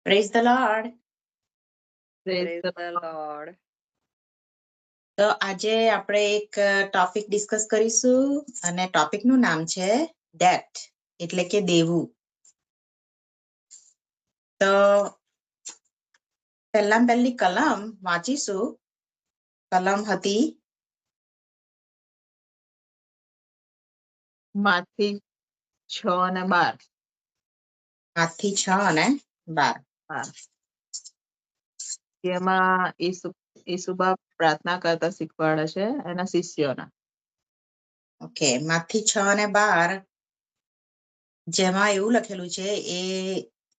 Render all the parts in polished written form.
Praise the lord. Praise the Lord. તો આજે આપણે એક ટોપિક ડિસ્કસ કરીશું અને ટોપિકનું નામ છે ડેટ એટલે કે દેવું. તો પહેલી કલમ વાંચીશું. કલમ હતી માંથી 6 અને 12. 5 થી 6 અને 12. જેમાં ઈસુબા પ્રાર્થના કરતા શીખવાડે છે એના શિષ્યોના. ઓકે, 5 થી 6 અને 12 જેમાં એવું લખેલું છે, એ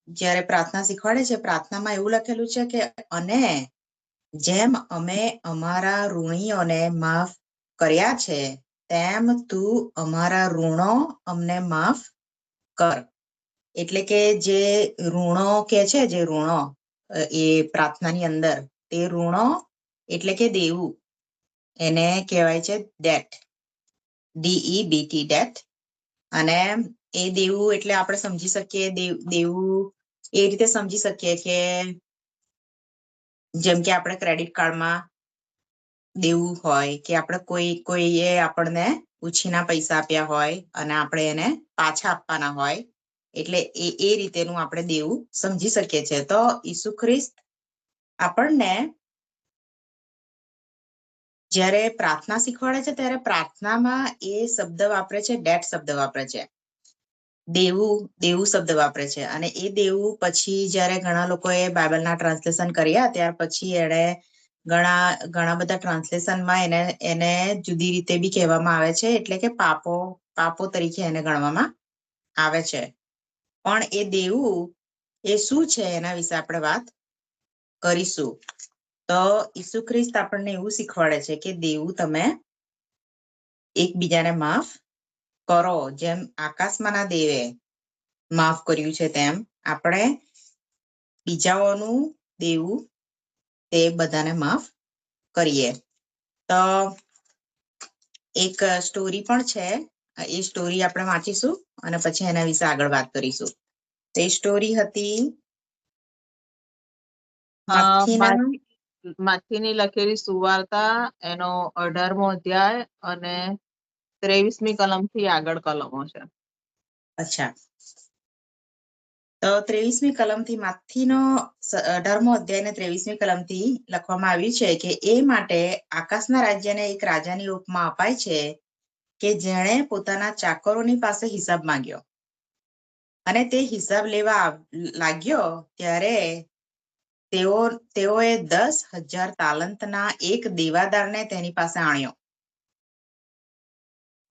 જ્યારે પ્રાર્થના શીખવાડે છે, પ્રાર્થનામાં એવું લખેલું છે કે અને જેમ અમે અમારા ઋણીઓને માફ કર્યા છે તેમ તું અમારા ઋણો અમને માફ કર. એટલે કે જે ઋણો કે છે, જે ઋણો એ પ્રાર્થનાની અંદર તે ઋણો એટલે કે દેવું, એને કહેવાય છે ડેટ, DEBT ડેટ. અને એ દેવું એટલે આપણે સમજી શકીએ, દેવું એ રીતે સમજી શકીએ કે જેમ કે આપણે ક્રેડિટ કાર્ડમાં દેવું હોય કે આપણે કોઈએ આપણને ઉછીના પૈસા આપ્યા હોય અને આપણે એને પાછા આપવાના હોય, એટલે એ રીતેનું આપણે દેવું સમજી શકીએ છીએ. તો ઈસુ ખ્રિસ્ત આપણને જ્યારે પ્રાર્થના શીખવાડે છે ત્યારે પ્રાર્થનામાં એ શબ્દ વાપરે છે, ડેટ શબ્દ વાપરે છે, દેવું શબ્દ વાપરે છે. અને એ દેવું પછી જ્યારે ઘણા લોકોએ બાઇબલના ટ્રાન્સલેશન કર્યા ત્યાર પછી એણે ઘણા બધા ટ્રાન્સલેશનમાં એને જુદી રીતે બી કહેવામાં આવે છે, એટલે કે પાપો તરીકે એને ગણવામાં આવે છે. પણ એ દેવું એ શું છે એના વિશે આપણે વાત કરીશું. તો ઈસુ ખ્રિસ્ત આપણને એવું શીખવાડે છે કે દેવું તમે એકબીજાને માફ કરો. જેમ આકાશમાંના દેવે માફ કર્યું છે તેમ આપણે બીજાઓનું દેવું તે બધાને માફ કરીએ. તો એક સ્ટોરી પણ છે, એ સ્ટોરી આપણે વાંચીશું અને પછી એના વિશે આગળ વાત કરીશું. તે સ્ટોરી હતી માથીની લખેલી સુવાર્તા, એનો 18મો અધ્યાય અને 23મી કલમથી આગળ કલમો છે. અચ્છા, તો 23મી કલમથી માથીનો 18મો અધ્યાય ને 23મી કલમથી લખવામાં આવ્યું છે કે એ માટે આકાશના રાજ્યને એક રાજાની ઉપમા અપાય છે કે જેણે પોતાના ચાકરોની પાસે હિસાબ માંગ્યો અને તે હિસાબ લેવા લાગ્યો ત્યારે તેઓએ 10,000 તાલંતના એક દેવાદારને તેની પાસે આણ્યો.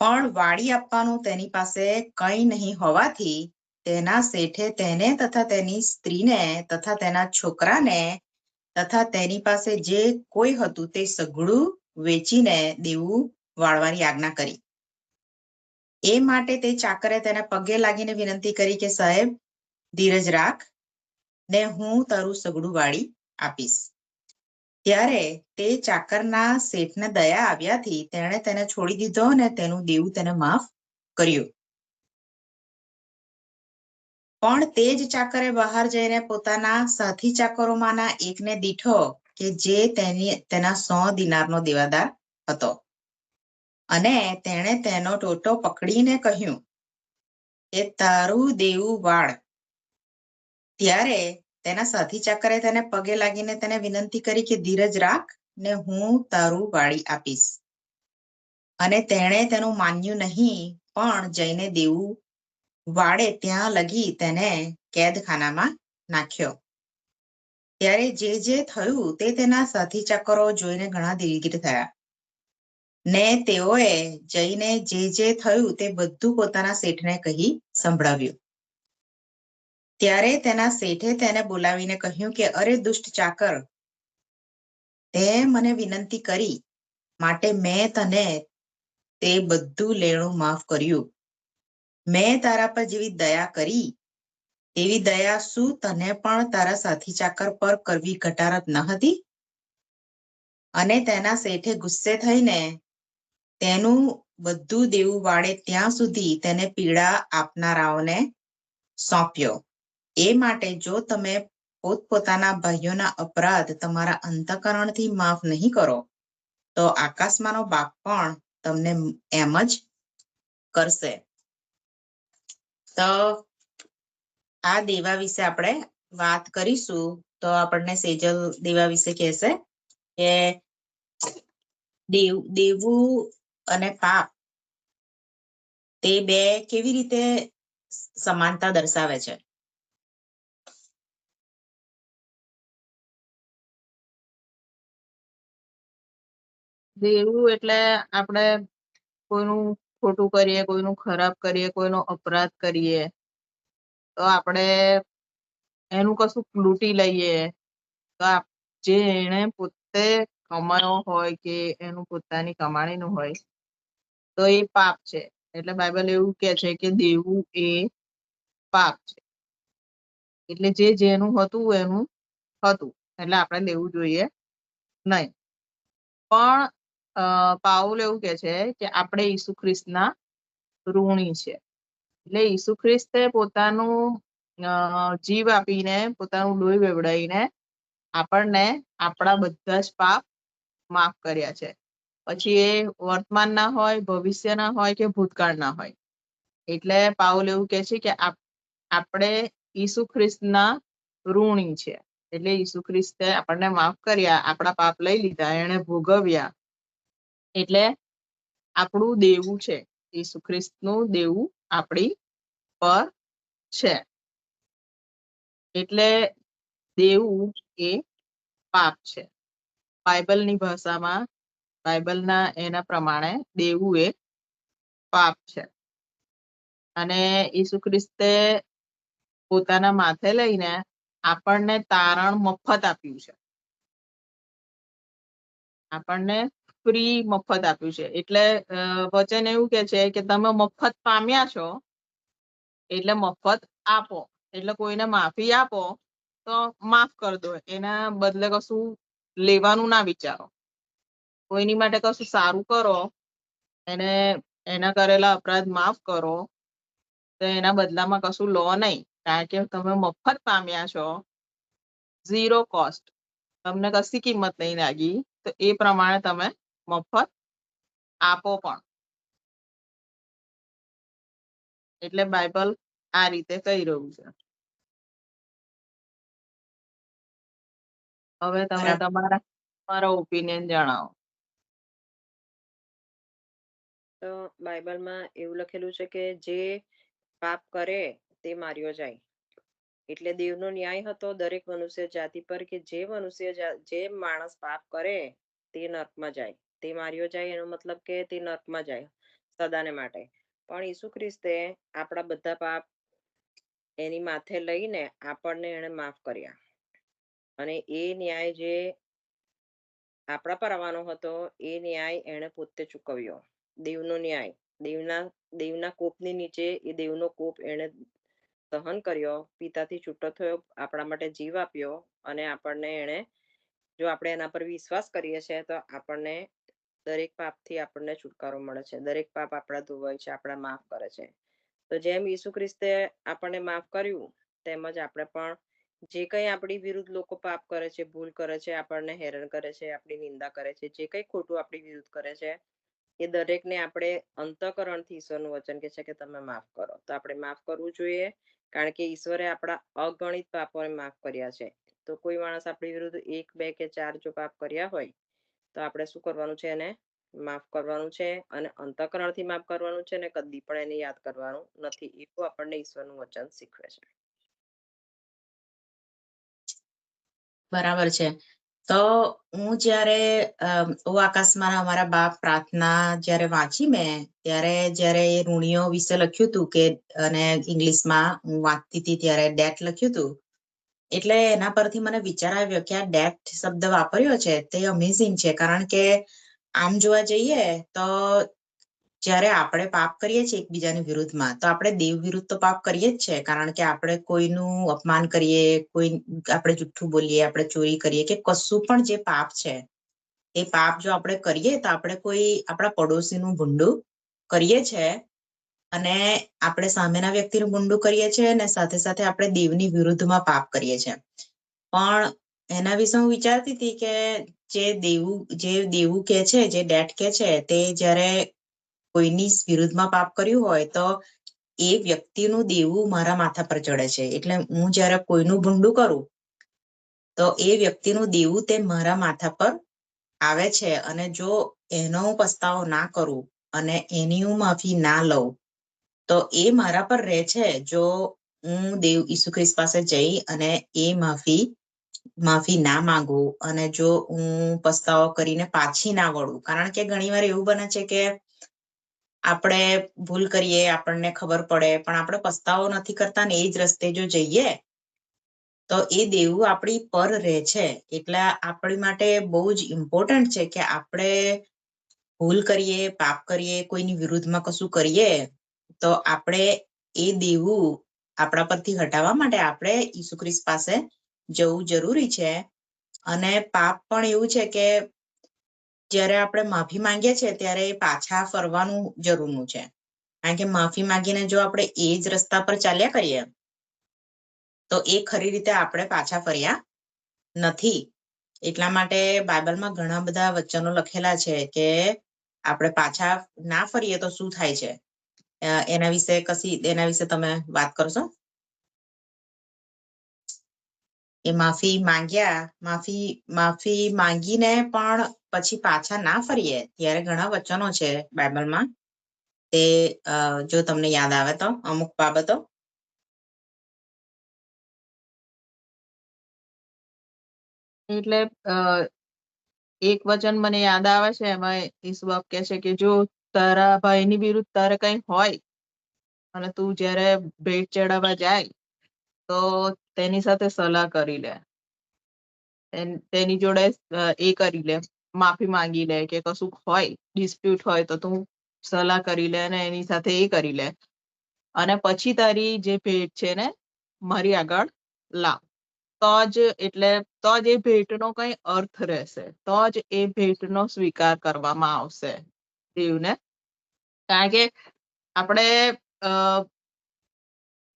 પણ વાડી આપવાનું તેની પાસે કંઈ નહીં હોવાથી તેના શેઠે તેને તથા તેની સ્ત્રીને તથા તેના છોકરાને તથા તેની પાસે જે કોઈ હતું તે સઘળું વેચીને દેવું વાળવાની આજ્ઞા કરી. એ માટે તે ચાકરે તેને પગે લાગીને વિનંતી કરી કે સાહેબ, ધીરજ રાખ ને હું તારું સઘળું વાળી આપીશ. ત્યારે તે ચાકરના શેઠને દયા આવ્યાથી તેણે તેને છોડી દીધો અને તેનું દેવું તેને માફ કર્યું. પણ તે જ ચાકરે બહાર જઈને પોતાના સાથી ચાકરોમાંના એકને દીઠો કે જે તેના 100 દિનારનો દેવાદાર હતો, અને તેણે તેનો ટોટો પકડીને કહ્યું કે તારું દેવું વાળ. ત્યારે તેના સાથી ચાકરે તેને પગે લાગીને તેને વિનંતી કરી કે ધીરજ રાખ ને હું તારું વાળી આપીશ. અને તેણે તેનું માન્યું નહીં, પણ જઈને દેવું વાળે ત્યાં લગી તેને કેદખાનામાં નાખ્યો. ત્યારે જે થયું તે તેના સાથી ચાકરો જોઈને ઘણા દિલગીર થયા ને તેઓએ જઈને જે થયું તે બધું પોતાના શેઠને કહી સંભળાવ્યું. ત્યારે તેના શેઠે તેને બોલાવીને કહ્યું કે અરે દુષ્ટ ચાકર, તે મને વિનંતી કરી માટે મેં તને તે બધું લેણું માફ કર્યું. મેં તારા પર જેવી દયા કરી તેવી દયા શું તને પણ તારા સાથી ચાકર પર કરવી ઘટારત ન હતી? અને તેના શેઠે ગુસ્સે થઈને તેનું બધું દેવું વાળે ત્યાં સુધી તેને પીડા આપનારાઓને સોંપ્યો. એ માટે જો તમે પોતપોતાના ભાઈઓના અપરાધ તમારા અંતઃકરણથી માફ નહીં કરો તો આકાશમાંનો બાપ પણ તમને એમ જ કરશે. તો આ દેવા વિશે આપણે વાત કરીશું. તો આપણને સેજલ દેવા વિશે કહેશે કે દેવું અને પાપ તે બે કેવી રીતે સમાનતા દર્શાવે છે. દેવું એટલે આપણે કોઈનું ખોટું કરીએ, કોઈનું ખરાબ કરીએ, કોઈનો અપરાધ કરીએ તો આપણે એનું કશું લૂંટી લઈએ તો જે એને પોતે કમાયો હોય કે એનું પોતાની કમાણીનું હોય તો એ પાપ છે. એટલે બાઇબલ એવું કે છે કે દેવું એ પાપ છે. એટલે જે જેનું હતું એનું હતું, એટલે આપણે લેવું જોઈએ નહીં. પણ પાઉલ એવું કે છે કે આપણે ઈસુ ખ્રિસ્તના ઋણી છે. એટલે ઈસુ ખ્રિસ્તે પોતાનું જીવ આપીને, પોતાનું લોહી વેવડાવીને આપણને આપણા બધા જ પાપ માફ કર્યા છે. પછી એ વર્તમાનના હોય, ભવિષ્યના હોય કે ભૂતકાળના હોય. એટલે પાઉલ એવું કે છે કે આપણે ઈસુ ખ્રિસ્તના ઋણી છે. એટલે ઈસુ ખ્રિસ્તે આપણને માફ કર્યા, આપણા પાપ લઈ લીધા, એને ભોગવ્યા. એટલે આપણું દેવું છે, ઈસુ ખ્રિસ્તનું દેવું આપણી પર છે. એટલે દેવું એ પાપ છે. બાઇબલની ભાષામાં, બાઇબલના એના પ્રમાણે દેવું એ પાપ છે. અને ઈસુ ખ્રિસ્તે પોતાના માથે લઈને આપણને તારણ મફત આપ્યું છે. આપણને ફ્રી મફત આપ્યું છે. એટલે વચન એવું કે છે કે તમે મફત પામ્યા છો એટલે મફત આપો. એટલે કોઈને માફી આપો તો માફ કરી દો, એના બદલે કશું લેવાનું ના વિચારો. કોઈની માટે કશું સારું કરો, એને એના કરેલા અપરાધ માફ કરો તો એના બદલામાં કશું લો નહીં. કારણ કે તમે મફત પામ્યા છો, ઝીરો કોસ્ટ, તમને કશી કિંમત નહીં લાગી, તો એ પ્રમાણે તમે મફત આપો પણ. એટલે બાઇબલ આ રીતે કહી રહ્યું છે. હવે તમે તમારા ઓપિનિયન જણાવો. તો બાઇબલમાં એવું લખેલું છે કે જે પાપ કરે તે માર્યો જાય. એટલે દેવનો ન્યાય હતો દરેક મનુષ્ય જાતિ પર કે જે માણસ પાપ કરે તે નર્કમાં જાય. તે માર્યો જાય એનો મતલબ કે તે નર્કમાં જાય સદાને માટે. પણ ઈસુ ખ્રિસ્તે આપણા બધા પાપ એની માથે લઈને આપણને એને માફ કર્યા. અને એ ન્યાય જે આપણા પર આવવાનો હતો એ ન્યાય એને પોતે ચૂકવ્યો. દેવનો ન્યાય, દેવના કોપની નીચે એ દેવનો કોપ એને સહન કર્યો, પિતાથી છૂટો થયો, આપણા માટે જીવ આપ્યો, અને આપણને એને, જો આપણે એના પર વિશ્વાસ કરીએ છીએ તો આપણને દરેક પાપથી આપણને છુટકારો મળે છે. દરેક પાપ આપણા ધોવાય છે, આપણા માફ કરે છે. તો જેમ ઈસુ ખ્રિસ્તે આપણને માફ કર્યું તેમજ આપણે પણ જે કંઈ આપણી વિરુદ્ધ લોકો પાપ કરે છે, ભૂલ કરે છે, આપણને હેરાન કરે છે, આપણી નિંદા કરે છે, જે કંઈ ખોટું આપણી વિરુદ્ધ કરે છે એ દરેકને આપણે અંતઃકરણથી ઈશ્વરનું વચન કે છે કે તમે માફ કરો. તો આપણે માફ કરવું જોઈએ, કારણ કે ઈશ્વરે આપણા અગણિત પાપોને માફ કર્યા છે. તો કોઈ માણસ આપણી વિરુદ્ધ 1, 2 કે 4 જો પાપ કર્યા હોય તો આપણે શું કરવાનું છે? એને માફ કરવાનું છે, અને અંતઃકરણથી માફ કરવાનું છે, અને કદી પણ એને યાદ કરવાનું નથી. એવું આપણને ઈશ્વરનું વચન શીખવે છે. બરાબર છે. તો હું જયારે આકાશમાં અમારા બાપ પ્રાર્થના જયારે વાંચી મેં ત્યારે જયારે એ ઋણીઓ વિશે લખ્યું હતું કે, અને ઇંગ્લિશમાં હું વાંચતી હતી ત્યારે ડેટ લખ્યું હતું, એટલે એના પરથી મને વિચાર આવ્યો કે આ ડેટ શબ્દ વાપર્યો છે તે અમેઝિંગ છે. કારણ કે આમ જોવા જઈએ તો જયારે આપણે પાપ કરીએ છીએ એકબીજાની વિરુદ્ધમાં, તો આપણે દેવ વિરુદ્ધ તો પાપ કરીએ જ છે. કારણ કે આપણે કોઈનું અપમાન કરીએ, આપણે જુઠ્ઠું બોલીએ, આપણે ચોરી કરીએ કે કશું પણ જે પાપ છે એ પાપ જો આપણે કરીએ તો આપણે કોઈ આપણા પડોશીનું ભૂંડું કરીએ છે, અને આપણે સામેના વ્યક્તિનું ભૂંડું કરીએ છીએ, અને સાથે સાથે આપણે દેવની વિરુદ્ધમાં પાપ કરીએ છીએ. પણ એના વિશે હું વિચારતી હતી કે જે દેવું કે છે, જે ડેટ કે છે, તે જ્યારે કોઈની વિરુદ્ધમાં પાપ કર્યું હોય તો એ વ્યક્તિનું દેવું મારા માથા પર ચડે છે. એટલે હું જ્યારે કોઈનું ભૂંડું કરું તો એ વ્યક્તિનું દેવું તે મારા માથા પર આવે છે, અને જો એનો હું પસ્તાવો ના કરું અને એની હું માફી ના લઉં તો એ મારા પર રહે છે. જો હું દેવ ઈસુ ખ્રિસ્ત પાસે જઈ અને એ માફી ના માંગુ અને જો હું પસ્તાવો કરીને પાછી ના વળું, કારણ કે ઘણીવાર એવું બને છે કે આપણે ભૂલ કરીએ, આપણને ખબર પડે, પણ આપણે પસ્તાવો નથી કરતા ને એ જ રસ્તે જો જઈએ તો એ દેવું આપણી પર રહે છે. એટલે આપણી માટે બહુ જ ઇમ્પોર્ટન્ટ છે કે આપણે ભૂલ કરીએ, પાપ કરીએ, કોઈની વિરુદ્ધમાં કશું કરીએ તો આપણે એ દેવું આપણા પરથી હટાવવા માટે આપણે ઈસુ ખ્રિસ્ત પાસે જવું જરૂરી છે. અને પાપ પણ એવું છે કે જ્યારે આપણે માફી માંગીએ છીએ ત્યારે પાછા ફરવાનું જરૂરનું છે, કારણ કે માફી માંગીને જો આપણે એ જ રસ્તા પર ચાલ્યા કરીએ તો એ ખરી રીતે આપણે પાછા ફર્યા નથી. એટલા માટે બાઇબલમાં ઘણા બધા વચનો લખેલા છે કે આપણે પાછા ના ફરીએ તો શું થાય છે. એના વિશે તમે વાત કરશો? એ માફી માંગીને પણ પછી પાછા ના ફરીએ ત્યારે ઘણા વચનો છે બાઇબલમાં, તે જો તમને યાદ આવે તો અમુક બાબતો. એટલે એક વચન મને યાદ આવે છે, એમાં ઈસુ બાપ કહે છે કે જો તારા ભાઈની વિરુદ્ધ તારે કંઈ હોય અને તું જ્યારે ભેટ ચડાવવા જાય તો તેની સાથે સલાહ કરી લે, તેની જોડે એ કરી લે, માફી માંગી લે, કે કશું હોય ડિસ્પ્યુટ હોય તો તું સલાહ કરી લે અને એની સાથે એ કરી લે, અને પછી તારી જે ભેટ છે ને મારી આગળ લાવ, તો જ એ ભેટનો કઈ અર્થ રહેશે, તો જ એ ભેટનો સ્વીકાર કરવામાં આવશે દેવને. કારણ કે આપણે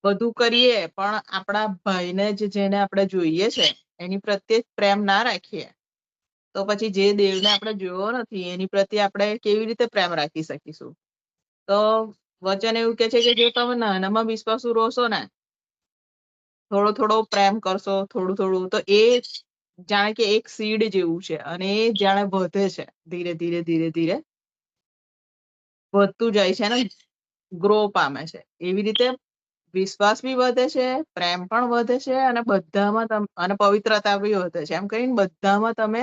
બધું કરીએ પણ આપણા ભાઈને જેને આપણે જોઈએ છે એની પ્રત્યે પ્રેમ ના રાખીએ તો પછી જે દેવને આપણે જોયો નથી એની પ્રત્યે આપણે કેવી રીતે પ્રેમ રાખી શકીશું? તો વચન એવું કે છે કે જો તમે નાનામાં વિશ્વાસુ રહશો ને, થોડો થોડો પ્રેમ કરશો, થોડું થોડું, તો એ જાણે કે એક સીડ જેવું છે અને એ જાણે વધે છે, ધીરે ધીરે ધીરે ધીરે વધતું જાય છે અને ગ્રો પામે છે. એવી રીતે વિશ્વાસ બી વધે છે, પ્રેમ પણ વધે છે, અને બધામાં અને પવિત્રતા બી વધે છે. એમ કરીને બધામાં તમે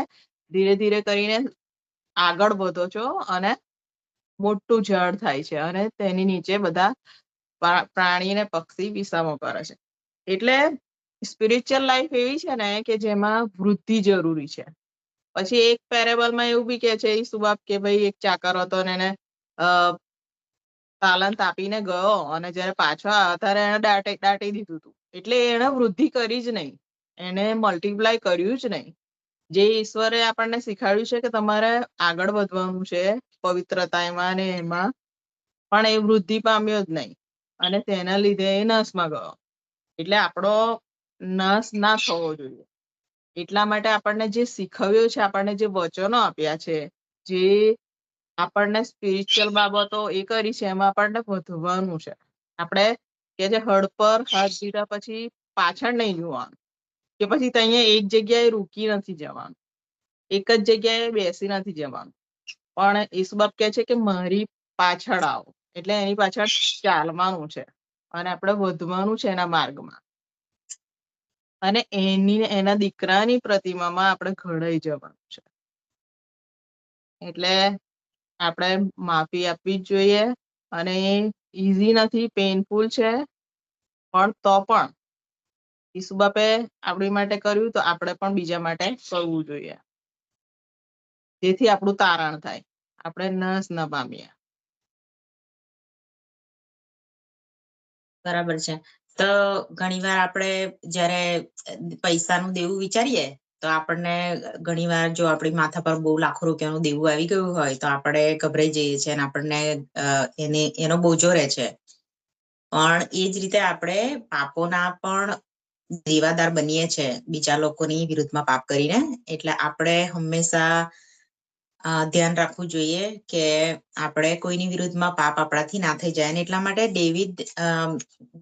ધીરે ધીરે કરીને આગળ વધો છો અને મોટું ઝાડ થાય છે અને તેની નીચે બધા પ્રાણી અને પક્ષી વિસામો કરે છે. એટલે સ્પિરિચ્યુઅલ લાઈફ એવી છે ને કે જેમાં વૃદ્ધિ જરૂરી છે. પછી એક પેરેબલમાં એવું બી કે છે ઈસુ બાપ કે ભાઈ એક ચાકર હતો ને એને તાલંત આપીને ગયો અને જયારે પાછો આવ્યો ત્યારે એને દાટી દીધું હતું. એટલે એને વૃદ્ધિ કરી જ નહીં, એને મલ્ટીપ્લાય કર્યું જ નહીં. જે ઈશ્વરે આપણને શીખવાડ્યું છે કે તમારે આગળ વધવાનું છે પવિત્રતામાં ને એમાં, પણ એ વૃદ્ધિ પામ્યો જ નહીં અને તેના લીધે એ નાશમાં ગયો. એટલે આપણો નાશ ના થવો જોઈએ. એટલા માટે આપણને જે શીખવ્યું છે, આપણને જે વચનો આપ્યા છે, જે આપણને સ્પિરિચ્યુઅલ બાબતો એ કરી છે, એમાં આપણને વધવાનું છે. આપણે કે જે હળ પર હાથ દીધા પછી પાછળ નહીં જોવાનું, કે પછી ત્યાં એક જગ્યાએ રૂકી નથી જવાનું, એક જ જગ્યાએ બેસી નથી જવાનું, પણ ઈસુ બાપ કહે છે કે મારી પાછળ આવો, એટલે એની પાછળ ચાલવાનું છે અને આપણે વધવાનું છે એના માર્ગમાં, અને એના દીકરાની પ્રતિમામાં આપણે ઘડાઈ જવાનું છે. એટલે આપણે માફી આપવી જ જોઈએ, અને ઈઝી નથી, પેઇનફુલ છે, પણ તો પણ ઈસુ બાપે આપણી માટે કર્યું તો આપણે પણ બીજા માટે કરવું જોઈએ, જેથી આપણું તારણ થાય, આપણે નાશ ન પામીએ. બરાબર છે. તો ઘણીવાર આપણે જ્યારે પૈસાનું દેવું વિચારીએ તો આપણને ઘણીવાર જો આપણી માથા પર બહુ લાખો રૂપિયાનું દેવું આવી ગયું હોય તો આપણે ગભરાઈ જઈએ છીએ અને આપણને એનો બોજો રહે છે. પણ એ જ રીતે આપણે પાપોના પણ દેવાદાર બનીએ છે બીજા લોકોની વિરુદ્ધમાં પાપ કરીને. એટલે આપણે હંમેશા ધ્યાન રાખવું જોઈએ કે આપણે કોઈની વિરુદ્ધમાં પાપ આપણાથી ના થઈ જાય. અને એટલા માટે ડેવિડ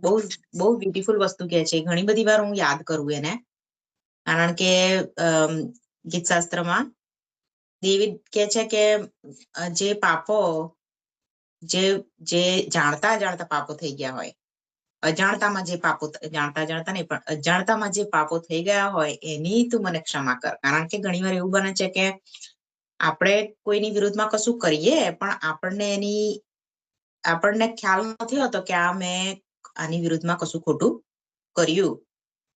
બહુ બહુ બ્યુટીફુલ વસ્તુ કહે છે. ઘણી બધી વાર હું યાદ કરું એને, કારણ કે ગીતશાસ્ત્રમાં ડેવિડ કહે છે કે જે પાપો જે જાણતા જાણતા પાપો થઈ ગયા હોય, અજાણતામાં જે પાપો, જાણતા નહીં પણ અજાણતામાં જે પાપો થઈ ગયા હોય એની તું મને ક્ષમા કર. કારણ કે ઘણી વાર એવું બને છે કે આપણે કોઈની વિરુદ્ધમાં કશું કરીએ પણ આપણને ખ્યાલ નથી હોતો કે મેં આની વિરુદ્ધમાં કશું ખોટું કર્યું,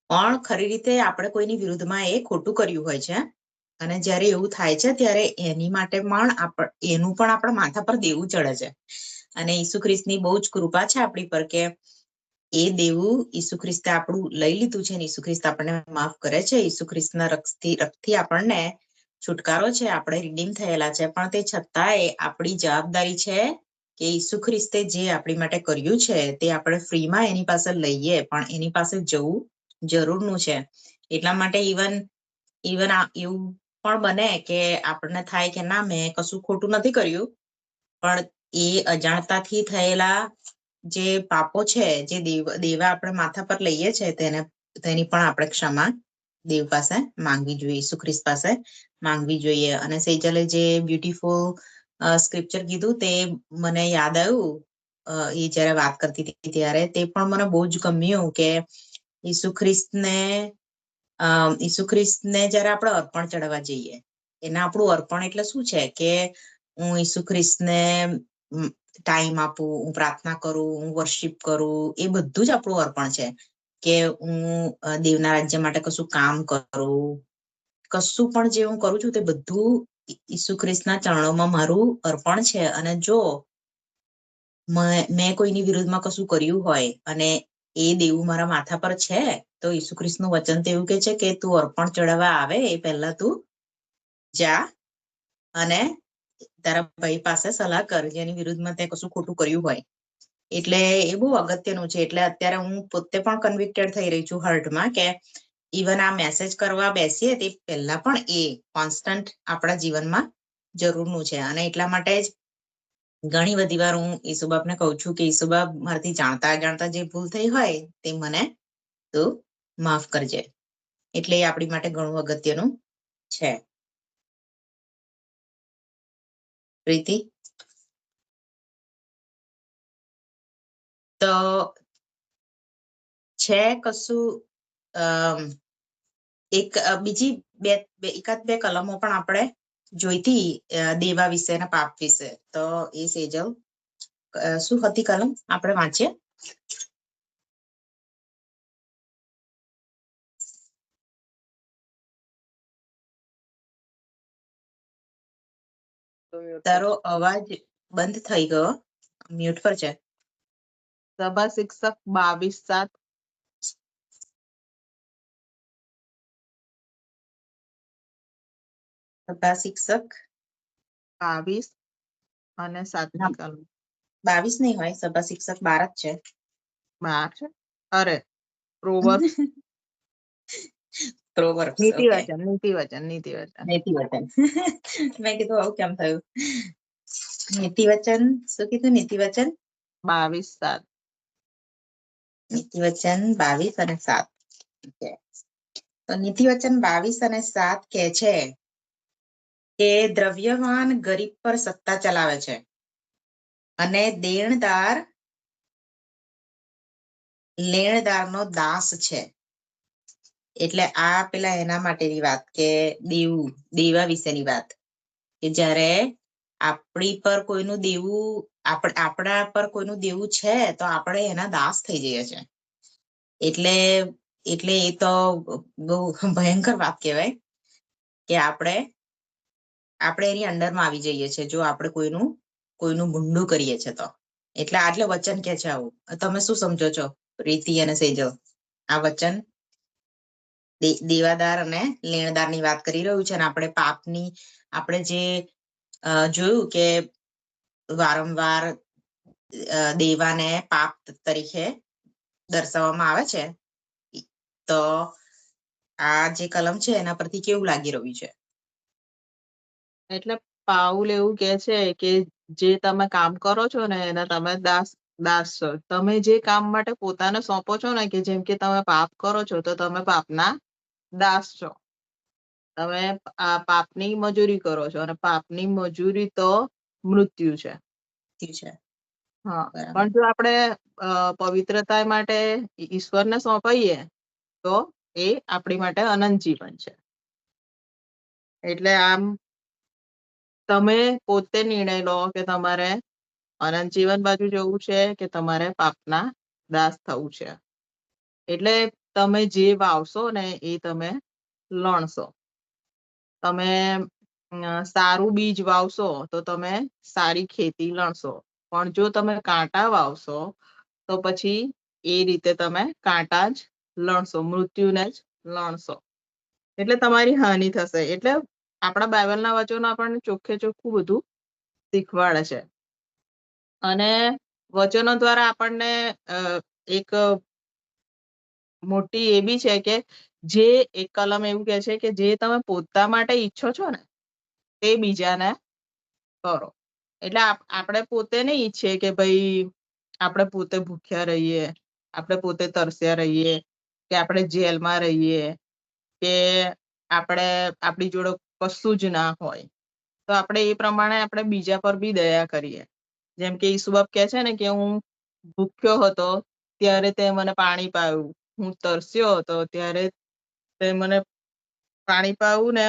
પણ ખરી રીતે આપણે કોઈની વિરુદ્ધમાં એ ખોટું કર્યું હોય છે. અને જયારે એવું થાય છે ત્યારે એની માટે પણ એનું પણ આપણા માથા પર દેવું ચડે છે. અને ઈસુ ખ્રિસ્તની બહુ જ કૃપા છે આપણી પર કે એ દેવું ઈસુ ખ્રિસ્તે આપણું લઈ લીધું છે ને ઈસુ ખ્રિસ્ત આપણને માફ કરે છે. ઈસુ ખ્રિસ્તના રક્તથી આપણને છુટકારો છે, આપણે રિડીમ થયેલા છે. પણ તે છતાંય આપણી જવાબદારી છે કે ઈસુ ખ્રિસ્તે જે આપણી માટે કર્યું છે તે આપણે ફ્રીમાં એની પાસે લઈએ, પણ એની પાસે જવું જરૂરનું છે. એટલા માટે ઇવન એવું પણ બને કે આપણને થાય કે ના, મેં કશું ખોટું નથી કર્યું, પણ એ અજાણતાથી થયેલા જે પાપો છે, જે દેવા આપણે માથા પર લઈએ છે, તેની પણ આપણે ક્ષમા દેવ પાસે માંગવી જોઈએ, ઈસુ ખ્રિસ્ત પાસે માંગવી જોઈએ. અને સેજલે જે બ્યુટીફુલ સ્ક્રિપ્ચર કીધું તે મને યાદ આવ્યું એ જયારે વાત કરતી હતી ત્યારે. તે પણ મને બહુ જ ગમ્યું કે ઈસુ ખ્રિસ્તને જયારે આપણે અર્પણ ચડાવવા જઈએ, એના આપણું અર્પણ એટલે શું છે કે હું ઈસુ ખ્રિસ્તને ટાઈમ આપું, હું પ્રાર્થના કરું, હું વર્શિપ કરું, એ બધું જ આપણું અર્પણ છે. કે હું દેવના રાજ્ય માટે કશું કામ કરું, કશું પણ જે હું કરું છું તે બધું ઈસુ ખ્રિસ્તના ચરણોમાં મારું અર્પણ છે. અને જો મેં કોઈની વિરુદ્ધમાં કશું કર્યું હોય અને એ દેવું મારા માથા પર છે, તો ઈસુ ખ્રિસ્તનું વચન તો એવું કે છે કે તું અર્પણ ચડાવવા આવે એ પહેલા તું જા અને તારા ભાઈ પાસે સલાહ કર જેની વિરુદ્ધમાં તે કશું ખોટું કર્યું હોય. એટલે એ બહુ અગત્યનું છે. એટલે અત્યારે હું પોતે પણ કન્વિક્ટેડ થઈ રહી છું હર્ટમાં કે ઇવન આ મેસેજ કરવા બેસીએ તે પહેલા પણ એ કોન્સ્ટન્ટ આપણા જીવનમાં જરૂરનું છે. અને એટલા માટે જ ઘણી બધી વાર હું ઈસુબાપને કહું છું કે ઈસુબાપ, મારાથી જાણતા અજાણતા જે ભૂલ થઈ હોય તે મને તું માફ કરજે. એટલે એ આપણી માટે ઘણું અગત્યનું છે. પ્રીતિ, તો છે કશું એક બીજી એકાદ બે કલમો પણ આપણે જોઈતી દેવા વિશે અને પાપ વિશે. તો એ સેજલ શું હતી કલમ આપણે વાંચીએ? તારો અવાજ બંધ થઈ ગયો, મ્યુટ પર છે. સભા શિક્ષક 22:7. સભા શિક્ષક 22 અને 7 કલમ. 22 નહીં હોય, સભા શિક્ષક 12 જ છે. 12 છે? અરે, પ્રોવર્બ્સ. પ્રોવર્બ્સ, નીતિ ઓકે. વચન. નીતિ વચન. મેં કીધું આવું કેમ થયું? નીતિ વચન શું કીધું? નીતિ વચન 22:7. નીતિ વચન 22 અને 7. તો નીતિ વચન 22 અને 7 કે છે કે દ્રવ્યવાન ગરીબ પર સત્તા ચલાવે છે અને લેણદારનો દાસ છે. એટલે આ પેલા એના માટેની વાત કે દેવા વિશેની વાત કે જયારે આપણા પર કોઈનું દેવું છે તો આપણે એના દાસ થઈ જઈએ છે. એટલે એ તો બહુ ભયંકર વાત કહેવાય કે આપણે એની અંડરમાં આવી જઈએ છીએ જો આપણે કોઈનું ગુંડું કરીએ છીએ તો. એટલે આટલે વચન કે છે આવું. તમે શું સમજો છો રીતિ અને સેજલ? આ વચન દેવાદાર અને લેણદાર ની વાત કરી રહ્યું છે. અને આપણે પાપની, આપણે જે જોયું કે વારંવાર દેવાને પાપ તરીકે દર્શાવવામાં આવે છે. તો આ જે કલમ છે એના પરથી કેવું લાગી રહ્યું છે? એટલે પાઉલ એવું કે છે કે જે તમે કામ કરો છો ને એના તમે દાસ છો. તમે જે કામ માટે પોતાને સોંપો છો ને, કે જેમ કે તમે પાપ કરો છો તો તમે પાપના દાસ છો. તમે આ પાપની મજૂરી કરો છો અને પાપની મજૂરી તો મૃત્યુ છે. ઠીક છે. હા, બરાબર. પણ જો આપણે પવિત્રતા માટે ઈશ્વરને સોંપાઈએ તો એ આપણી માટે અનંત જીવન છે. એટલે આમ તમે પોતે નિર્ણય લો કે તમારે અનંત જીવન બાજુ જવું છે કે તમારે પાપના દાસ થવું છે. એટલે તમે જે વાવશો ને એ તમે લણશો. તમે સારું બીજ વાવશો તો તમે સારી ખેતી લણશો. પણ જો તમે કાંટા વાવશો તો પછી એ રીતે તમે કાંટા જ લણશો, મૃત્યુને જ લણશો. એટલે તમારી હાનિ થશે. એટલે આપણા બાઇબલના વચનો આપણને ચોખ્ખે ચોખ્ખું બધું શીખવાડે છે. અને વચનો દ્વારા આપણને એક મોટી એ બી છે કે જે એક કલમ એવું કે છે કે જે તમે પોતા માટે ઈચ્છો છો ને તે બીજાને કરો. એટલે આપણે પોતે નહીં ઈચ્છીએ કે ભાઈ આપણે પોતે ભૂખ્યા રહીએ, આપણે પોતે તરસ્યા રહીએ, કે આપણે જેલમાં રહીએ, કે આપણી જોડે કશું જ ના હોય. તો આપણે એ પ્રમાણે આપણે બીજા પર બી દયા કરીએ. જેમ કે ઈસુબાપ કહે છે ને કે હું ભૂખ્યો હતો ત્યારે તે મને પાણી પાયું, હું તરસ્યો હતો ત્યારે તે મને પાણી પાવું, ને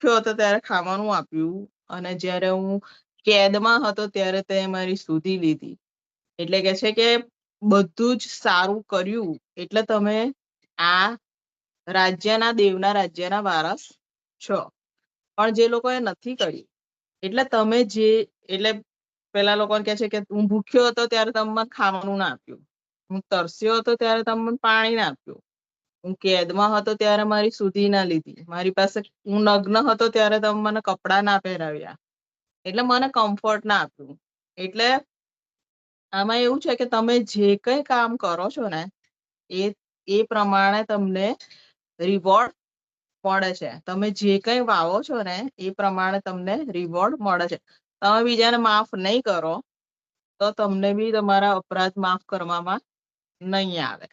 ભૂખ્યો હતો ત્યારે ખાવાનું આપ્યું, અને જ્યારે હું કેદમાં હતો ત્યારે તે મારી સુધી લીધી. એટલે કે છે કે બધું જ સારું કર્યું એટલે તમે આ દેવના રાજ્યના વારસ છો. પણ જે લોકોએ નથી કર્યું એટલે તમે એટલે પેલા લોકોને કહે છે કે હું ભૂખ્યો હતો ત્યારે તમે મને ખાવાનું ના આપ્યું, હું તરસ્યો હતો ત્યારે તમે મને પાણી ના આપ્યું, હું કેદમાં હતો ત્યારે મારી સુધી ના લીધી, મારી પાસે હું નગ્ન હતો ત્યારે તમે મને કપડાં ના પહેરાવ્યા, એટલે મને કમ્ફર્ટ ના આપ્યું. એટલે આમાં એવું છે કે તમે જે કંઈ કામ કરો છો ને એ પ્રમાણે તમને રિવોર્ડ મળે છે. તમે જે કંઈ વાવો છો ને એ પ્રમાણે તમને રિવોર્ડ મળે છે. તમે બીજાને માફ નહીં કરો તો તમને બી તમારા અપરાધ માફ કરવામાં નહીં આવે.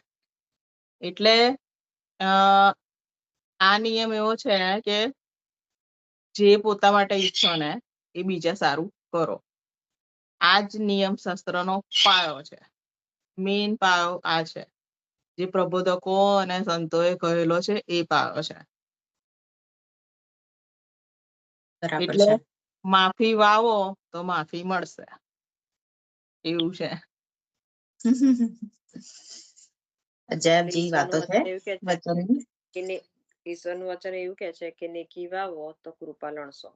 એટલે આ નિયમ એવો છે કે જે પોતા માટે ઈચ્છો ને એ બીજા સારું કરો. આ જ નિયમ શાસ્ત્રનો પાયો છે. મેઇન પાયો આ છે. જે પ્રબોધકો અને સંતોએ કહેલો છે એ પાયો છે. બરાબર એટલે છે. માફી વાવો તો માફી મળશે, એવું છે. અજયબજી વાતો છે વચનની. ઈશ્વરનું વચન એવું કે છે કે નેકી વાવો તો કૃપા લણશો.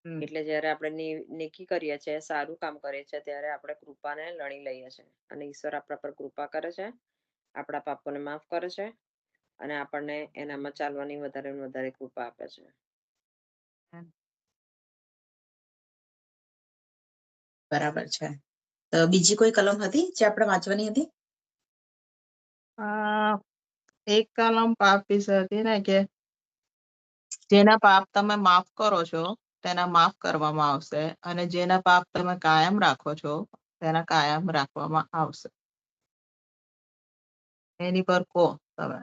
એટલે જયારે આપણે નેકી કરીએ છીએ, સારું કામ કરીએ છીએ, ત્યારે આપણે કૃપાને લણી લઈએ છીએ અને ઈશ્વર આપણા પર કૃપા કરે છે, આપણા પાપોને માફ કરે છે અને આપણને એનામાં ચાલવાની વધારે ને વધારે કૃપા આપે છે. બરાબર છે. તો બીજી કોઈ કલમ હતી જે આપણે વાંચવાની હતી? એક કલમ પાપ વિશે હતી ને કે જેના પાપ તમે માફ કરો છો તેના માફ કરવામાં આવશે, અને જેના પાપ તમે કાયમ રાખો છો તેના કાયમ રાખવામાં આવશે. એની પર કહો તમે.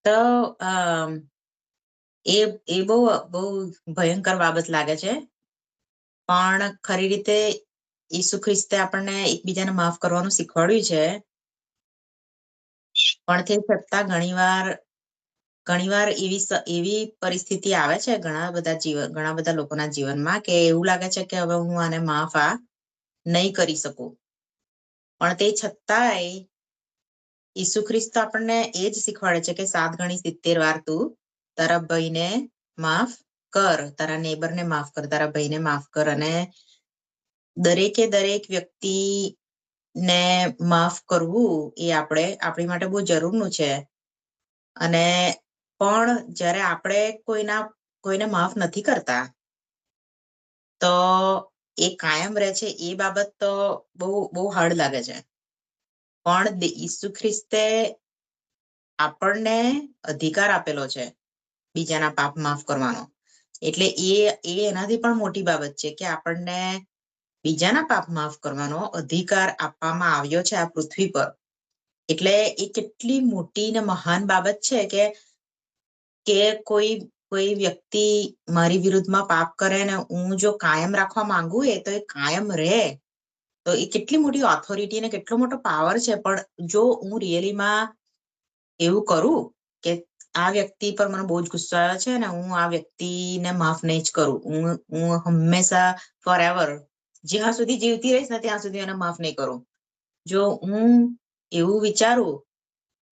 તો એ બહુ ભયંકર બાબત લાગે છે. પણ ખરી રીતે ઈસુ ખ્રિસ્તે આપણને એકબીજાને માફ કરવાનું શીખવાડ્યું છે. પણ તે છતાં ઘણીવાર એવી પરિસ્થિતિ આવે છે ઘણા બધા લોકોના જીવનમાં કે એવું લાગે છે કે હવે હું આને માફ નહીં કરી શકું. પણ તે છતાંય ઈસુ ખ્રિસ્ત આપણને એ જ શીખવાડે છે કે 7 ગણી 70 વાર તું તારા ભાઈને માફ કર, તારા નેબરને માફ કર, તારા ભાઈને માફ કર. અને દરેક વ્યક્તિને માફ કરવું એ આપણી માટે બહુ જરૂરનું છે. અને પણ જ્યારે આપણે કોઈને માફ નથી કરતા તો એ કાયમ રહે છે એ બાબત તો બહુ બહુ હાર્ડ લાગે છે. પણ ઈસુ ખ્રિસ્તે આપણને અધિકાર આપેલો છે બીજાના પાપ માફ કરવાનો. એટલે એ એનાથી પણ મોટી બાબત છે કે આપણને બીજાના પાપ માફ કરવાનો અધિકાર આપવામાં આવ્યો છે આ પૃથ્વી પર. એટલે એ કેટલી મોટી ને મહાન બાબત છે કે કોઈ વ્યક્તિ મારી વિરુદ્ધમાં પાપ કરે ને હું જો કાયમ રાખવા માંગુ એ તો એ કાયમ રહે. તો એ કેટલી મોટી ઓથોરિટી ને કેટલો મોટો પાવર છે. પણ જો હું રિયલીમાં એવું કરું કે આ વ્યક્તિ પર મને બહુ જ ગુસ્સો આવ્યો છે ને હું આ વ્યક્તિને માફ નહીં જ કરું, હું હંમેશા ફોર એવર જ્યાં સુધી જીવતી રહીશ ને ત્યાં સુધી એને માફ નહીં કરું. જો હું એવું વિચારું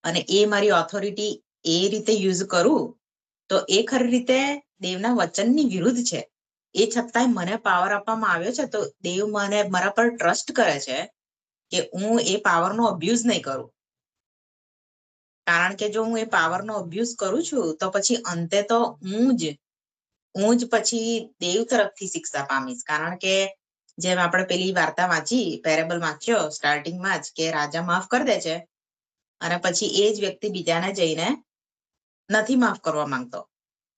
અને એ મારી ઓથોરિટી એ રીતે યુઝ કરું તો એ ખરી રીતે દેવના વચનની વિરુદ્ધ છે. એ છતાંય મને પાવર આપવામાં આવ્યો છે તો દેવ મને મારા પર ટ્રસ્ટ કરે છે કે હું એ પાવરનો અબ્યુઝ નહીં કરું. કારણ કે જો હું એ પાવરનો અબ્યુઝ કરું છું તો પછી અંતે તો હું જ પછી દેવ તરફથી શિક્ષા પામીશ. કારણ કે જેમ આપણે પેલી વાર્તા વાંચી, પેરેબલ વાંચ્યો સ્ટાર્ટિંગમાં જ કે રાજા માફ કરી દે છે અને પછી એ જ વ્યક્તિ બીજાને જઈને નથી માફ કરવા માંગતો.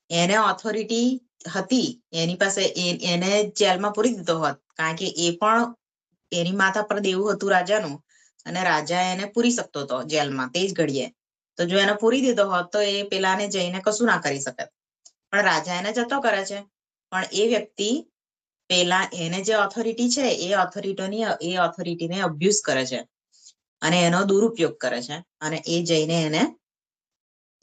એને ઓથોરિટી હતી એની પાસે, એને જેલમાં પૂરી દીધો હોત કારણ કે એ પણ એની માથા પર દેવું હતું રાજાનું અને રાજા એને પૂરી શકતો હતો જેલમાં તે જ ઘડીએ. તો જો એને પૂરી દીધો હોત તો એ પેલાને જઈને કશું ના કરી શકે. પણ રાજા એને જતો કરે છે. પણ એ વ્યક્તિ પેલા એને જે ઓથોરિટી છે એ ઓથોરિટીને અબ્યુઝ કરે છે અને એનો દુરુપયોગ કરે છે અને એ જઈને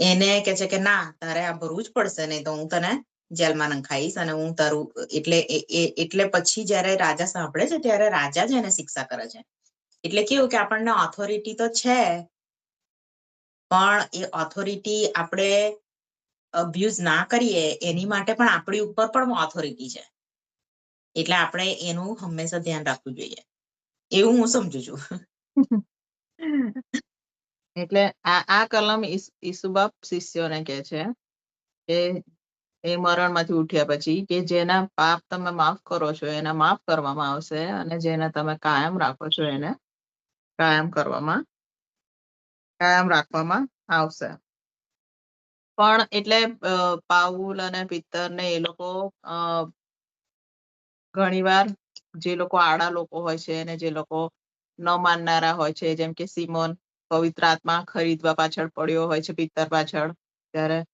એને કે છે કે ના તારે આ ભરવું જ પડશે, નહીં તો હું તને જેલમાં નંખાઈશ અને હું તારું એટલે પછી જયારે રાજા સાંભળે છે ત્યારે રાજા જ એને શિક્ષા કરે છે. એટલે કેવું કે આપણને ઓથોરિટી તો છે પણ એ ઓથોરિટી આપણે અબ્યુઝ ના કરીએ એની માટે પણ આપણી ઉપર પણ ઓથોરિટી છે. એટલે આપણે એનું હંમેશા ધ્યાન રાખવું જોઈએ એવું હું સમજુ છું. એટલે આ કલમ ઈસુબાપ શિષ્યોને કે છે કે એ મરણમાંથી ઉઠ્યા પછી કે જેના પાપ તમે માફ કરો છો એના માફ કરવામાં આવશે અને જેને તમે કાયમ રાખો છો એને કાયમ રાખવામાં આવશે. પણ એટલે પાઉલ અને પિત્તર ને એ લોકો ઘણીવાર જે લોકો આડા લોકો હોય છે અને જે લોકો ન માનનારા હોય છે, જેમ કે સિમોન પવિત્ર આત્મા ખરીદવા પાછળ પડ્યો હોય છે પિત્તર પાછળ, ત્યારે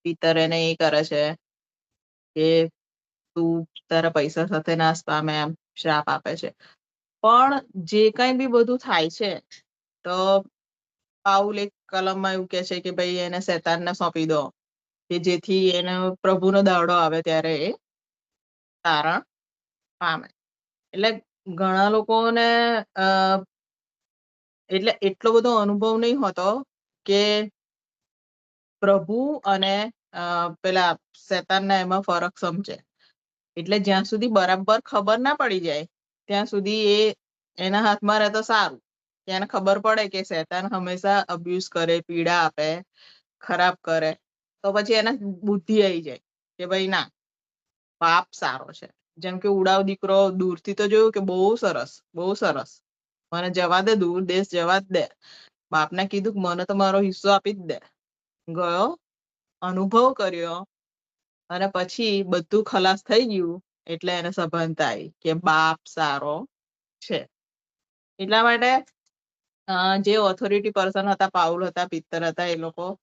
પિત્તર એને એ કરે છે કે તું તારા પૈસા સાથે નાશ પામે એમ શ્રાપ આપે છે. પણ જે કઈ બી બધું થાય છે તો પાઉલ એક કલમમાં એવું કે છે કે ભાઈ એને શેતાનને સોંપી દો કે જેથી એને પ્રભુનો દાડો આવે ત્યારે એ તારણ પામે. એટલે ઘણા લોકોને એટલે એટલો બધો અનુભવ નહીં હોતો કે પ્રભુ અને પેલા શેતાનના એમાં ફરક સમજે. એટલે જ્યાં સુધી બરાબર ખબર ના પડી જાય ત્યાં સુધી એના હાથમાં રહે તો સારું. એને ખબર પડે કે શેતાન હંમેશા અબ્યુઝ કરે, પીડા આપે, ખરાબ કરે, તો પછી એને બુદ્ધિ આવી જાય કે ભાઈ ના, પાપ સારો છે. જેમ કે ઉડાવ દીકરો દૂરથી તો જોયું કે બહુ સરસ મને જવા દે, દૂર દેશ જવા જ દે, બાપને કીધું મને તો મારો હિસ્સો આપી જ દે. ગયો, અનુભવ કર્યો અને પછી બધું ખલાસ થઈ ગયું એટલે એને સભાનતા આવી કે બાપ સારો છે. એટલા માટે જે ઓથોરિટી પર્સન હતા, પાઉલ હતા, પિત્તર હતા, એ લોકો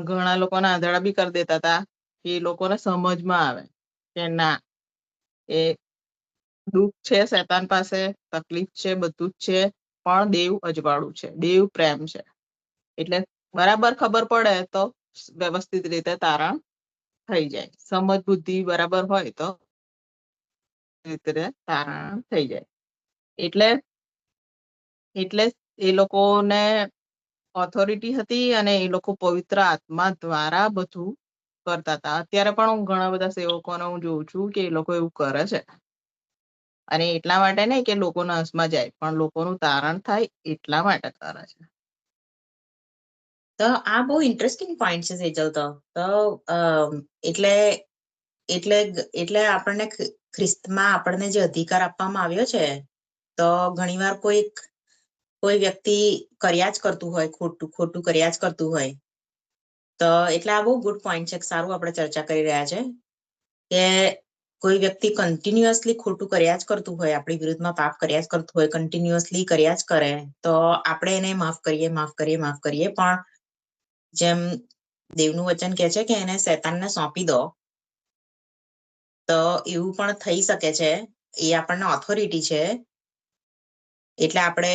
ઘણા લોકોને આંધળા બી કરી દેતા હતા કે એ લોકોને સમજમાં આવે કે ના, એ દુઃખ છે શેતાન પાસે, તકલીફ છે, બધું જ છે, પણ દેવ અજવાળું છે, દેવ પ્રેમ છે. એટલે બરાબર ખબર પડે તો વ્યવસ્થિત રીતે તારણ થઈ જાય. સમજ બુદ્ધિ બરાબર હોય તો રીતે તારણ થઈ જાય. એટલે એ લોકોને ઓથોરિટી હતી અને એ લોકો પવિત્ર આત્મા દ્વારા બધું કરતા હતા. અત્યારે પણ હું ઘણા બધા સેવકોને હું જોઉં છું કે એ લોકો એવું કરે છે. અને એટલા માટે નહીં કે લોકો નાશમાં જાય, પણ લોકોનું તારણ થાય એટલા માટે કરે છે. તો આ બહુ ઇન્ટરેસ્ટિંગ પોઈન્ટ છે સેજલ. તો એટલે એટલે એટલે આપણને ખ્રિસ્તમાં આપણને જે અધિકાર આપવામાં આવ્યો છે, તો ઘણીવાર કોઈ વ્યક્તિ કર્યા જ કરતું હોય, ખોટું કર્યા જ કરતું હોય, તો એટલે આ બહુ ગુડ પોઈન્ટ છે, સારું આપણે ચર્ચા કરી રહ્યા છે કે કોઈ વ્યક્તિ કન્ટિન્યુઅસલી ખોટું કર્યા જ કરતું હોય, આપણી વિરુદ્ધમાં પાપ કર્યા જ કરતું હોય, કન્ટિન્યુઅસલી કર્યા જ કરે, તો આપણે એને માફ કરીએ, પણ જેમ દેવનું વચન કહે છે કે એને શેતાનને સોંપી દો, તો એવું પણ થઈ શકે છે. એ આપણને ઓથોરિટી છે, એટલે આપણે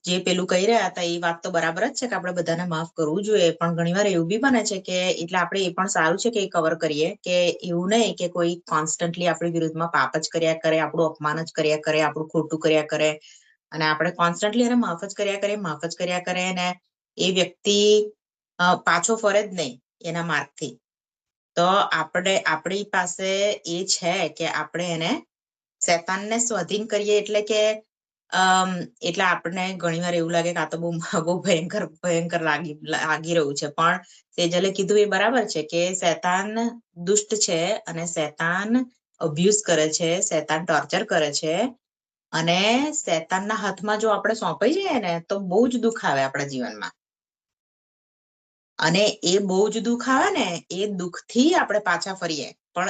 જે પેલું કહી રહ્યા હતા એ વાત તો બરાબર જ છે કે આપણે બધાને માફ કરવું જોઈએ, પણ ઘણીવાર એવું બી બને છે કે એટલે આપણે એ પણ સારું છે કે એ કવર કરીએ કે એવું નહીં કે કોઈ કોન્સ્ટન્ટલી આપણી વિરુદ્ધમાં પાપ જ કર્યા કરે, આપણું અપમાન જ કર્યા કરે, આપણું ખોટું કર્યા કરે, અને આપણે કોન્સ્ટન્ટલી એને માફ જ કર્યા કરે ને એ વ્યક્તિ પાછો ફરે જ નહીં એના માર્ગથી, તો આપણી પાસે એ છે કે આપણે એને શેતાનને સ્વાધીન કરીએ. એટલે આપણને ઘણીવાર એવું લાગે કે આ તો બહુ ભયંકર લાગી રહ્યું છે, પણ સેજલે કીધું એ બરાબર છે કે શેતાન દુષ્ટ છે અને શેતાન અબ્યુઝ કરે છે, શેતાન ટોર્ચર કરે છે, અને શેતાનના હાથમાં જો આપણે સોંપાઈ જઈએ ને તો બહુ જ દુઃખ આવે આપણા જીવનમાં, અને એ બહુ જ દુઃખ આવે ને એ દુઃખથી આપણે પાછા ફરીએ. પણ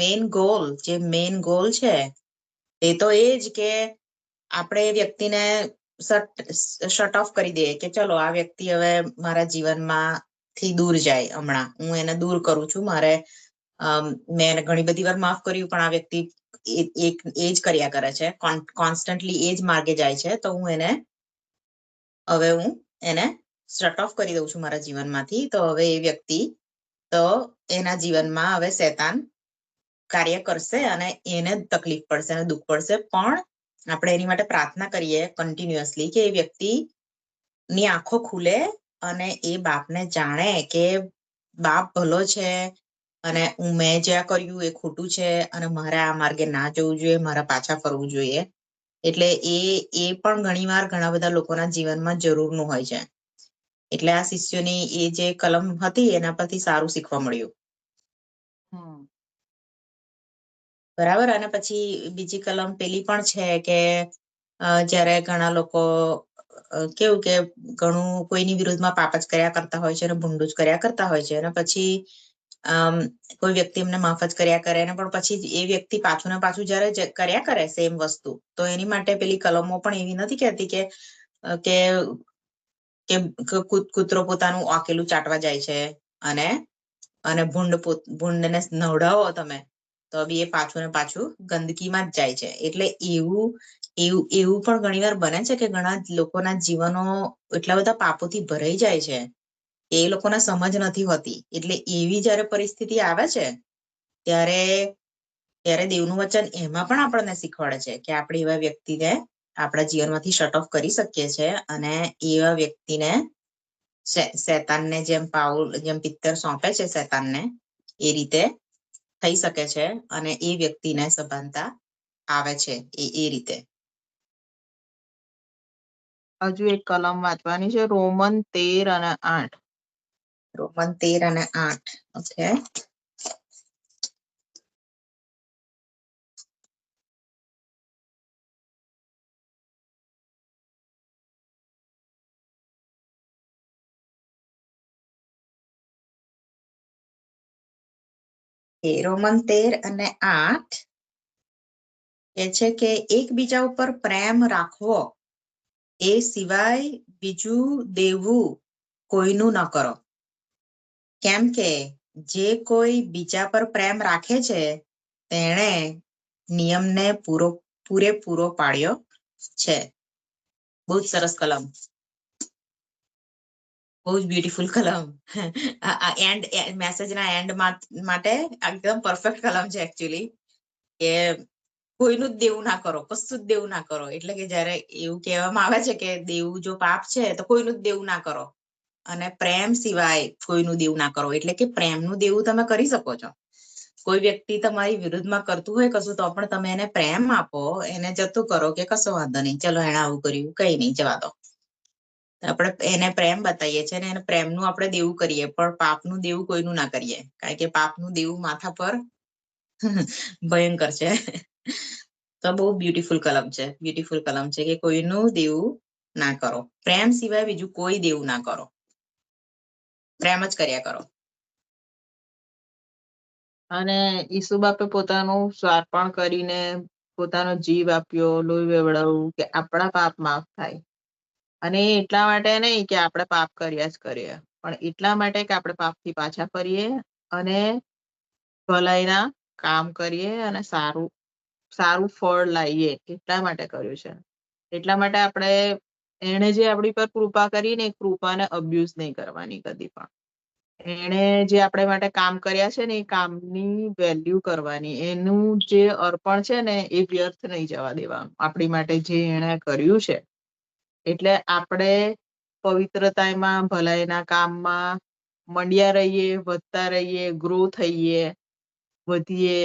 મેઇન ગોલ છે એ તો એ જ કે આપણે એ વ્યક્તિને શટ ઓફ કરી દઈએ કે ચલો આ વ્યક્તિ હવે મારા જીવનમાંથી દૂર જાય, હમણાં હું એને દૂર કરું છું, મેં એને ઘણી બધી વાર માફ કર્યું પણ આ વ્યક્તિ એ જ કર્યા કરે છે, કોન્સ્ટન્ટલી એ જ માર્ગે જાય છે, તો હું એને શટ ઓફ કરી દઉં છું મારા જીવનમાંથી. તો હવે એ વ્યક્તિ તો એના જીવનમાં હવે શેતાન કાર્ય કરશે અને એને તકલીફ પડશે અને દુઃખ પડશે, પણ આપણે એની માટે પ્રાર્થના કરીએ કન્ટિન્યુઅસલી કે એ વ્યક્તિની આંખો ખુલે અને એ બાપને જાણે કે બાપ ભલો છે અને મેં જ્યાં કર્યું એ ખોટું છે અને મારે આ માર્ગે ના જવું જોઈએ, મારા પાછા ફરવું જોઈએ. એટલે એ પણ ઘણીવાર ઘણા બધા લોકોના જીવનમાં જરૂરનું હોય છે. એટલે આ શિષ્યોની એ જે કલમ હતી એના પરથી સારું શીખવા મળ્યું. બરાબર. અને પછી બીજી કલમ પેલી પણ છે કે જયારે ઘણા લોકો કેવું કે ઘણું કોઈની વિરુદ્ધમાં પાપ જ કર્યા કરતા હોય છે અને ભૂંડું જ કર્યા કરતા હોય છે, અને પછી કોઈ વ્યક્તિ એમને માફ જ કર્યા કરે ને પણ પછી એ વ્યક્તિ પાછું ને પાછું જયારે કર્યા કરે સેમ વસ્તુ, તો એની માટે પેલી કલમો પણ એવી નથી કહેતી કે કૂતરો પોતાનું ઓકેલું ચાટવા જાય છે અને ભૂંડને નવડાવો તમે તો બી એ પાછું ને પાછું ગંદકીમાં જ જાય છે. એટલે એવું પણ ઘણીવાર બને છે કે ઘણા લોકોના જીવનો એટલા બધા પાપોથી ભરાઈ જાય છે એ લોકોને સમજ નથી હોતી. એટલે એવી જયારે પરિસ્થિતિ આવે છે ત્યારે દેવનું વચન એમાં પણ આપણને શીખવાડે છે કે આપણે એવા વ્યક્તિને આપણા જીવનમાંથી શટ ઓફ કરી શકીએ છીએ, અને એવા વ્યક્તિને શેતાનને જેમ પિત્તર સોંપે છે શેતાનને, એ રીતે થઈ શકે છે અને એ વ્યક્તિને સભાનતા આવે છે એ રીતે. હજુ એક કલમ વાંચવાની છે, રોમન 13 અને 8. રોમન 13 અને 8. ઓકે. રોમન 13 અને 8 એ છે કે એકબીજા ઉપર પ્રેમ રાખવો, એ સિવાય બીજું દેવું કોઈનું ન કરો, કેમ કે જે કોઈ બીજા પર પ્રેમ રાખે છે તેણે નિયમને પૂરેપૂરો પાડ્યો છે. બહુ જ સરસ કલમ, બહુ જ બ્યુટીફુલ કલમ. મેસેજના એન્ડ માટે એકદમ પરફેક્ટ કલમ છે એકચ્યુઅલી, કે કોઈનું જ દેવું ના કરો, કશું જ દેવું ના કરો. એટલે કે જયારે એવું કહેવામાં આવે છે કે દેવું જો પાપ છે તો કોઈનું જ દેવું ના કરો, અને પ્રેમ સિવાય કોઈનું દેવું ના કરો. એટલે કે પ્રેમનું દેવું તમે કરી શકો છો. કોઈ વ્યક્તિ તમારી વિરુદ્ધમાં કરતું હોય કશું તો પણ તમે એને પ્રેમ આપો, એને જતું કરો કે કશો વાંધો નહીં, ચલો એને આવું કર્યું, કઈ નહીં, જવા દો. આપણે એને પ્રેમ બતાવીએ છીએ અને એને પ્રેમનું આપણે દેવું કરીએ, પણ પાપનું દેવું કોઈનું ના કરીએ, કારણ કે પાપનું દેવું માથા પર ભયંકર છે. તો બહુ બ્યુટીફુલ કલમ છે કે કોઈનું દેવું ના કરો. પ્રેમ સિવાય બીજું કોઈ દેવું ના કરો. પ્રેમ જ કર્યા કરો. અને ઈસુ બાપે પોતાનું સ્વાર્પણ કરીને પોતાનો જીવ આપ્યો, લોહી વેવડાવ્યું કે આપણા પાપ માફ થાય. અને એ એટલા માટે નહીં કે આપણે પાપ કર્યા જ કરીએ, પણ એટલા માટે કે આપણે પાપથી પાછા ફરીએ અને ભલાઈના કામ કરીએ અને સારું સારું ફળ લાવીએ. એટલા માટે કર્યું છે. એટલા માટે આપણે એણે જે આપણી પર કૃપા કરી ને એ કૃપાને અબ્યુઝ નહીં કરવાની કદી પણ. એણે જે આપણે માટે કામ કર્યા છે ને એ કામની વેલ્યુ કરવાની. એનું જે અર્પણ છે ને એ વ્યર્થ નહીં જવા દેવાનું આપણી માટે જે એણે કર્યું છે. એટલે આપણે પવિત્રતામાં, ભલાઈના કામમાં મંડ્યા રહીએ, વધતા રહીએ, ગ્રો થઈએ, વધીએ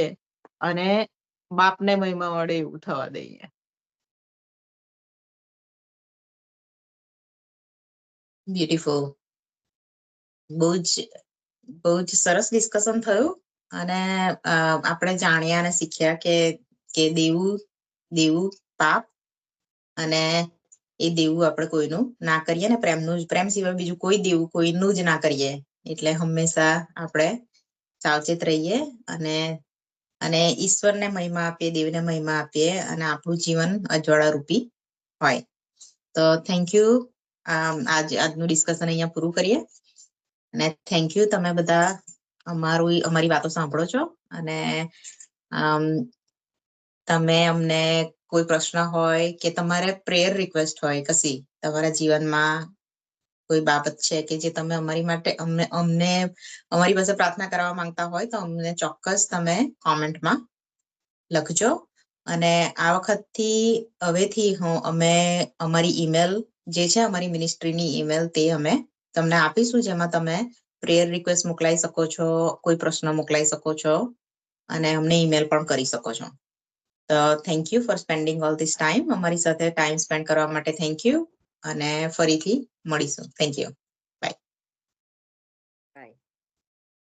અને બાપને મહિમા મળે એવું થવા દઈએ. બ્યુટીફુલ. બહુ જ સરસ ડિસ્કશન થયું. અને આપણે જાણ્યા અને શીખ્યા કે દેવું પાપ, અને એ દેવું આપણે કોઈનું ના કરીએ ને પ્રેમ સિવાય બીજું કોઈ દેવું કોઈનું જ ના કરીએ. એટલે હંમેશા આપણે સાવચેત રહીએ અને ઈશ્વરને મહિમા આપીએ, દેવને મહિમા આપીએ અને આપણું જીવન અજવાળા રૂપી હોય. તો થેન્ક યુ. આજનું ડિસ્કશન અહીંયા પૂરું કરીએ. અને થેન્ક યુ, તમે બધા અમારી વાતો સાંભળો છો. અને તમે અમને કોઈ પ્રશ્ન હોય કે તમારે પ્રેયર રિક્વેસ્ટ હોય, કશી તમારા જીવનમાં કોઈ બાબત છે કે જે તમે અમારી માટે અમને અમારી પાસે પ્રાર્થના કરવા માંગતા હોય, તો અમને ચોક્કસ તમે કોમેન્ટમાં લખજો. અને આ હવેથી અમે અમારી ઈમેલ જે છે, અમારી મિનિસ્ટ્રીની ઈમેલ, તે અમે તમને આપીશું, જેમાં તમે પ્રેયર રિક્વેસ્ટ મોકલાઈ શકો છો, કોઈ પ્રશ્ન મોકલાઈ શકો છો અને અમને ઈમેલ પણ કરી શકો છો. તો thank you for spending all this time. અમારી સાથે ટાઈમ સ્પેન્ડ કરવા માટે થેન્ક યુ. અને ફરીથી મળીશું. Thank you.